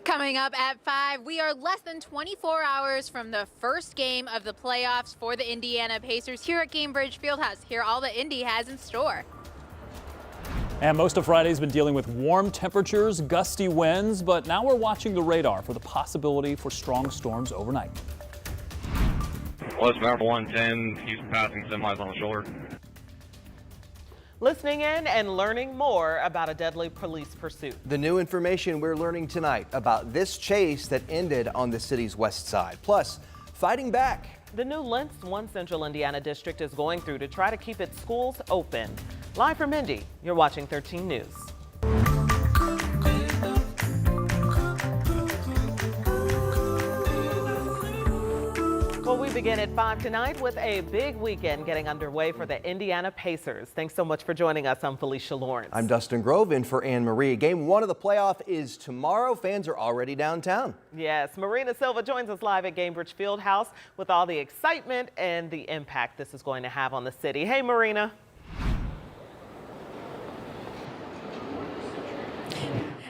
Coming up at 5, we are less than 24 hours from the first game of the playoffs for the Indiana Pacers here at Gainbridge Fieldhouse. Hear all that Indy has in store. And most of Friday's been dealing with warm temperatures, gusty winds, but now we're watching the radar for the possibility for strong storms overnight. Well, it's number 110. He's passing semis on the shoulder. Listening in and learning more about a deadly police pursuit. The new information we're learning tonight about this chase that ended on the city's west side. Plus, fighting back. The new lengths one Central Indiana district is going through to try to keep its schools open. Live from Indy, you're watching 13 News. Well, we begin at 5 tonight with a big weekend getting underway for the Indiana Pacers. Thanks so much for joining us. I'm Felicia Lawrence. I'm Dustin Grove in for Anne Marie. Game 1 of the playoff is tomorrow. Fans are already downtown. Yes, Marina Silva joins us live at Gainbridge Fieldhouse with all the excitement and the impact this is going to have on the city. Hey, Marina.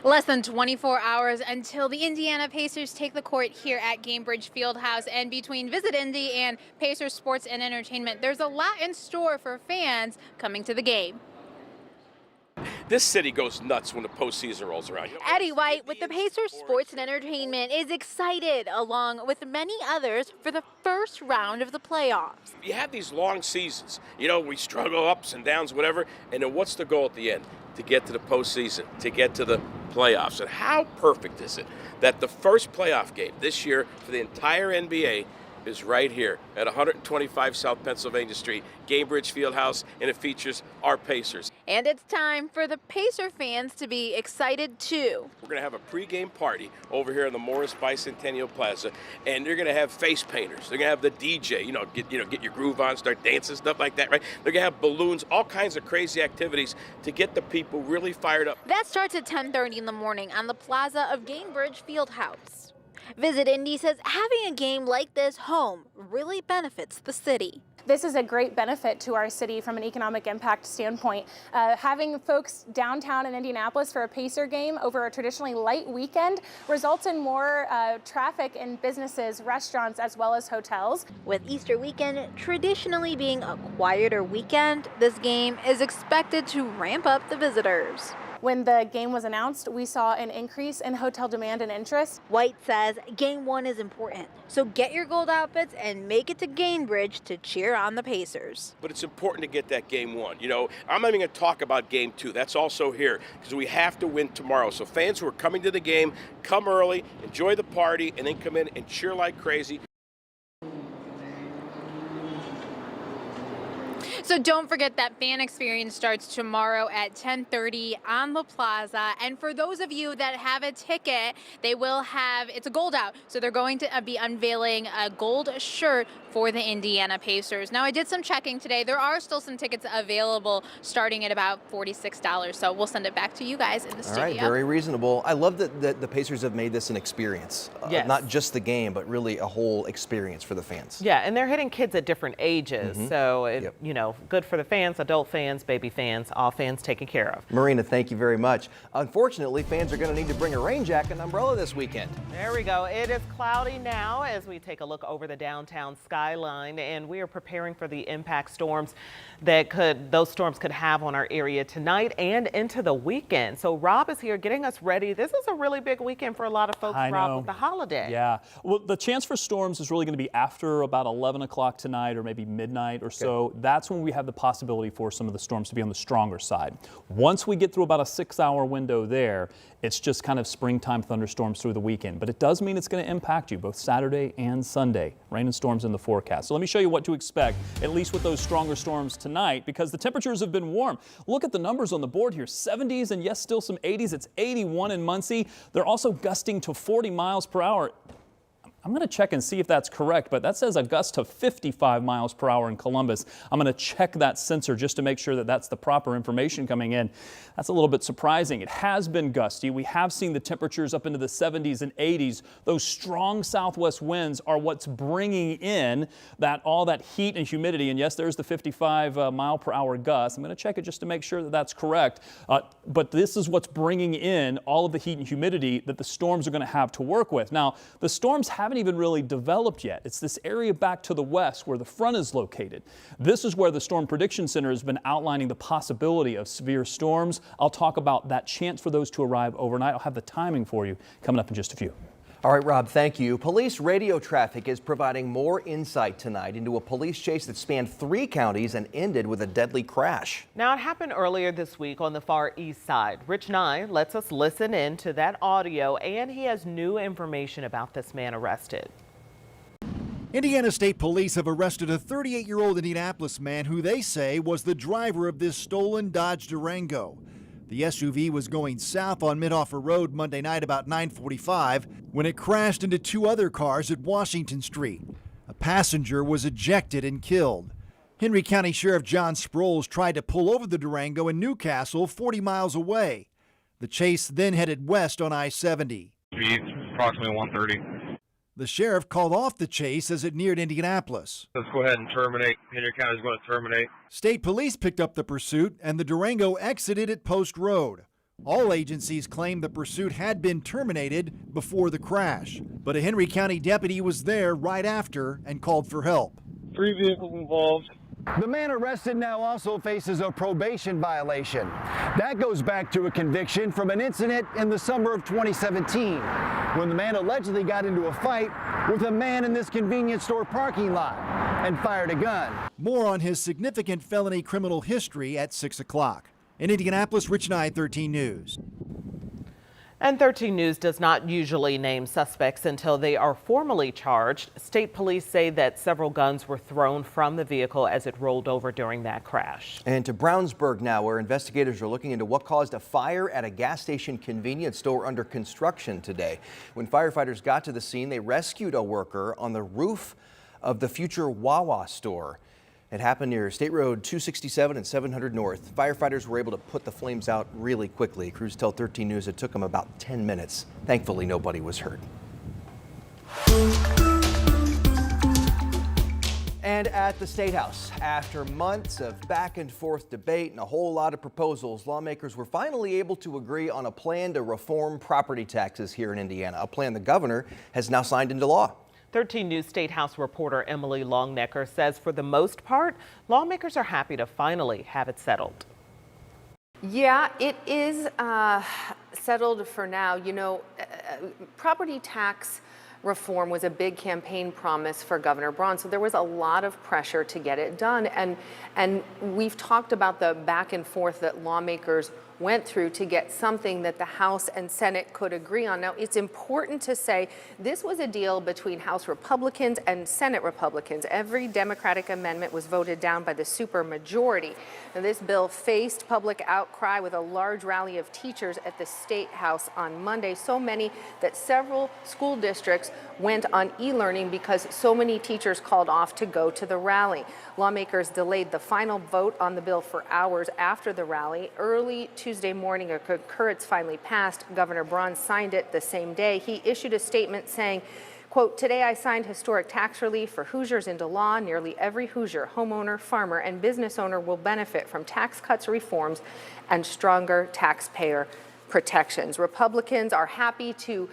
Less than 24 hours until the Indiana Pacers take the court here at Gainbridge Fieldhouse. And between Visit Indy and Pacers Sports and Entertainment, there's a lot in store for fans coming to the game. This city goes nuts when the postseason rolls around. Eddie White with the Pacers Sports and Entertainment is excited, along with many others, for the first round of the playoffs. You have these long seasons. You know, we struggle ups and downs, whatever. And then what's the goal at the end? To get to the postseason, to get to the playoffs. And how perfect is it that the first playoff game this year for the entire NBA is right here at 125 South Pennsylvania Street, Gainbridge Fieldhouse, and it features our Pacers. And it's time for the Pacer fans to be excited too. We're going to have a pregame party over here in the Morris Bicentennial Plaza, and they're going to have face painters. They're going to have the DJ, get your groove on, start dancing, stuff like that, right? They're going to have balloons, all kinds of crazy activities to get the people really fired up. That starts at 10:30 in the morning on the plaza of Gainbridge Fieldhouse. Visit Indy says having a game like this home really benefits the city. This is a great benefit to our city from an economic impact standpoint. Having folks downtown in Indianapolis for a Pacer game over a traditionally light weekend results in more traffic in businesses, restaurants, as well as hotels. With Easter weekend traditionally being a quieter weekend, this game is expected to ramp up the visitors. When the game was announced, we saw an increase in hotel demand and interest. White says game 1 is important, so get your gold outfits and make it to Gainbridge to cheer on the Pacers. But it's important to get that game 1. You know, I'm not even going to talk about game 2. That's also here because we have to win tomorrow. So fans who are coming to the game, come early, enjoy the party, and then come in and cheer like crazy. So don't forget that fan experience starts tomorrow at 10:30 on the plaza. And for those of you that have a ticket, they will have, it's a gold out. So they're going to be unveiling a gold shirt for the Indiana Pacers. Now, I did some checking today. There are still some tickets available starting at about $46. So we'll send it back to you guys in the studio. All right, very reasonable. I love that the Pacers have made this an experience. Yes. Not just the game, but really a whole experience for the fans. Yeah, and they're hitting kids at different ages. So, you know, good for the fans, adult fans, baby fans, all fans taken care of. Marina, thank you very much. Unfortunately, fans are going to need to bring a rain jacket and umbrella this weekend. There we go. It is cloudy now as we take a look over the downtown skyline, and we are preparing for the impact storms that those storms could have on our area tonight and into the weekend. So Rob is here getting us ready. This is a really big weekend for a lot of folks, Rob, with the holiday. Yeah. Well, the chance for storms is really going to be after about 11 o'clock tonight or maybe midnight or so. That's when we have the possibility for some of the storms to be on the stronger side. Once we get through about a 6-hour window there, it's just kind of springtime thunderstorms through the weekend. But it does mean it's going to impact you both Saturday and Sunday. Rain and storms in the forecast. So let me show you what to expect, at least with those stronger storms tonight, because the temperatures have been warm. Look at the numbers on the board here. 70s and yes, still some 80s. It's 81 in Muncie. They're also gusting to 40 miles per hour. I'm going to check and see if that's correct, but that says a gust to 55 miles per hour in Columbus. I'm going to check that sensor just to make sure that that's the proper information coming in. That's a little bit surprising. It has been gusty. We have seen the temperatures up into the 70s and 80s. Those strong southwest winds are what's bringing in all that heat and humidity. And yes, there's the 55 mile per hour gust. I'm going to check it just to make sure that that's correct. But this is what's bringing in all of the heat and humidity that the storms are going to have to work with. Now, the storms haven't even really developed yet. It's this area back to the west where the front is located. This is where the Storm Prediction Center has been outlining the possibility of severe storms. I'll talk about that chance for those to arrive overnight. I'll have the timing for you coming up in just a few. All right, Rob, thank you. Police radio traffic is providing more insight tonight into a police chase that spanned 3 counties and ended with a deadly crash. Now, it happened earlier this week on the far east side. Rich Nye lets us listen in to that audio, and he has new information about this man arrested. Indiana State Police have arrested a 38-year-old Indianapolis man who they say was the driver of this stolen Dodge Durango. The SUV was going south on Mid-Offer Road Monday night about 9:45 when it crashed into 2 other cars at Washington Street. A passenger was ejected and killed. Henry County Sheriff John Sproles tried to pull over the Durango in Newcastle, 40 miles away. The chase then headed west on I-70. Speed approximately 130. The sheriff called off the chase as it neared Indianapolis. Let's go ahead and terminate. Henry County is going to terminate. State police picked up the pursuit and the Durango exited at Post Road. All agencies claimed the pursuit had been terminated before the crash, but a Henry County deputy was there right after and called for help. 3 vehicles involved. The man arrested now also faces a probation violation. That goes back to a conviction from an incident in the summer of 2017 when the man allegedly got into a fight with a man in this convenience store parking lot and fired a gun. More on his significant felony criminal history at 6 o'clock. In Indianapolis, Rich Nye, 13 News. And 13 News does not usually name suspects until they are formally charged. State police say that several guns were thrown from the vehicle as it rolled over during that crash. And to Brownsburg now, where investigators are looking into what caused a fire at a gas station convenience store under construction today. When firefighters got to the scene, they rescued a worker on the roof of the future Wawa store. It happened near State Road 267 and 700 North. Firefighters were able to put the flames out really quickly. Crews tell 13 News it took them about 10 minutes. Thankfully, nobody was hurt. And at the State House, after months of back and forth debate and a whole lot of proposals, lawmakers were finally able to agree on a plan to reform property taxes here in Indiana, a plan the governor has now signed into law. 13 News State House reporter Emily Longnecker says for the most part, lawmakers are happy to finally have it settled. Yeah, it is settled for now. You know, property tax reform was a big campaign promise for Governor Braun, so there was a lot of pressure to get it done. And we've talked about the back and forth that lawmakers went through to get something that the House and Senate could agree on. Now, it's important to say this was a deal between House Republicans and Senate Republicans. Every Democratic amendment was voted down by the supermajority. Now, this bill faced public outcry with a large rally of teachers at the State House on Monday, so many that several school districts went on e-learning because so many teachers called off to go to the rally. Lawmakers delayed the final vote on the bill for hours after the rally. Early Tuesday morning, a concurrence finally passed. Governor Braun signed it the same day. He issued a statement saying, quote, "Today I signed historic tax relief for Hoosiers into law. Nearly every Hoosier, homeowner, farmer, and business owner will benefit from tax cuts, reforms, and stronger taxpayer protections." Republicans are happy to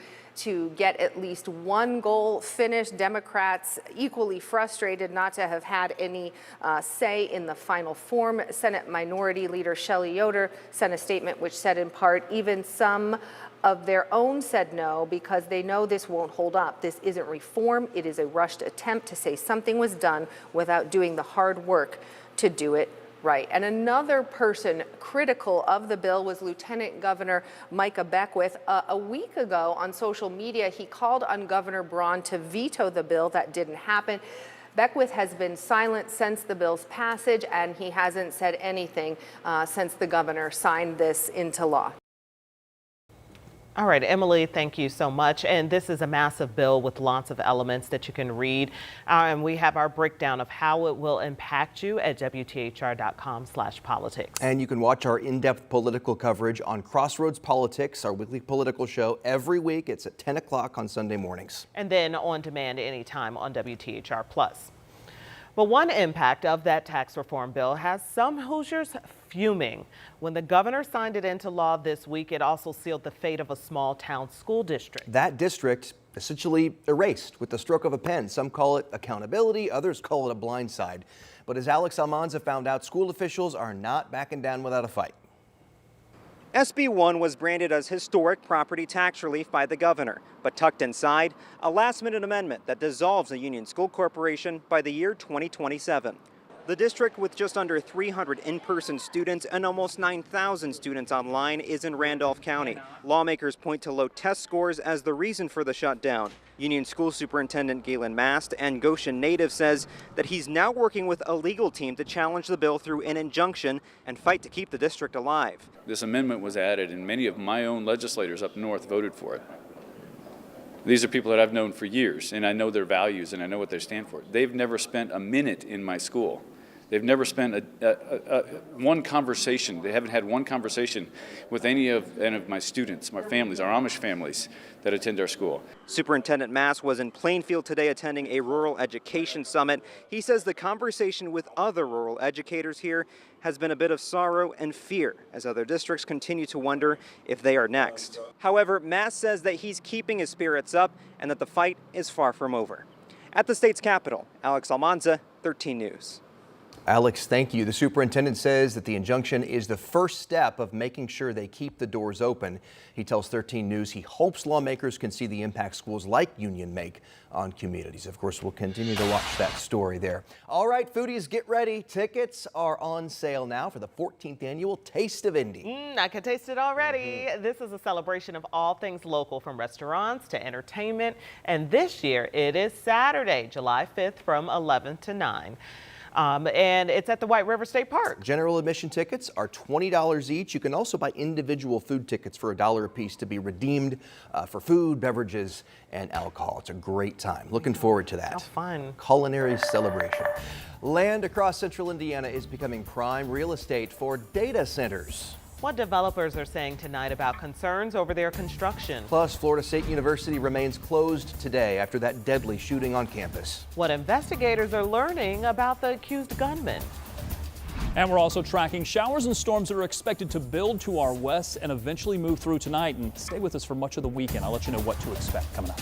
get at least one goal finished. Democrats equally frustrated not to have had any say in the final form. Senate Minority Leader Shelley Yoder sent a statement which said in part, even some of their own said no because they know this won't hold up. This isn't reform. It is a rushed attempt to say something was done without doing the hard work to do it right. And another person critical of the bill was Lieutenant Governor Micah Beckwith. A week ago on social media, he called on Governor Braun to veto the bill. That didn't happen. Beckwith has been silent since the bill's passage, and he hasn't said anything since the governor signed this into law. All right, Emily, thank you so much. And this is a massive bill with lots of elements that you can read. And we have our breakdown of how it will impact you at WTHR.com/politics. And you can watch our in-depth political coverage on Crossroads Politics, our weekly political show, every week. It's at 10 o'clock on Sunday mornings. And then on demand anytime on WTHR Plus. But one impact of that tax reform bill has some Hoosiers fuming. When the governor signed it into law this week, it also sealed the fate of a small town school district. That district essentially erased with the stroke of a pen. Some call it accountability, others call it a blindside. But as Alex Almanza found out, school officials are not backing down without a fight. SB 1 was branded as historic property tax relief by the governor, but tucked inside, a last-minute amendment that dissolves a Union School Corporation by the year 2027. The district, with just under 300 in-person students and almost 9,000 students online, is in Randolph County. Lawmakers point to low test scores as the reason for the shutdown. Union School Superintendent Galen Mast and Goshen native says that he's now working with a legal team to challenge the bill through an injunction and fight to keep the district alive. This amendment was added, and many of my own legislators up north voted for it. These are people that I've known for years, and I know their values and I know what they stand for. They've never spent a minute in my school. They've never spent one conversation. They haven't had one conversation with any of my students, my families, our Amish families that attend our school. Superintendent Mast was in Plainfield today attending a rural education summit. He says the conversation with other rural educators here has been a bit of sorrow and fear as other districts continue to wonder if they are next. However, Mast says that he's keeping his spirits up and that the fight is far from over. At the state's capital, Alex Almanza, 13 News. Alex, thank you. The superintendent says that the injunction is the first step of making sure they keep the doors open. He tells 13 News he hopes lawmakers can see the impact schools like Union make on communities. Of course, we'll continue to watch that story there. All right, foodies, get ready. Tickets are on sale now for the 14th annual Taste of Indy. I can taste it already. This is a celebration of all things local, from restaurants to entertainment. And this year it is Saturday, July 5th from 11 to 9. And it's at the White River State Park. General admission tickets are $20 each. You can also buy individual food tickets for $1 a piece to be redeemed for food, beverages, and alcohol. It's a great time. Looking forward to that. How fun. Culinary celebration. Land across central Indiana is becoming prime real estate for data centers. What developers are saying tonight about concerns over their construction. Plus, Florida State University remains closed today after that deadly shooting on campus. What investigators are learning about the accused gunman. And we're also tracking showers and storms that are expected to build to our west and eventually move through tonight. And stay with us for much of the weekend. I'll let you know what to expect coming up.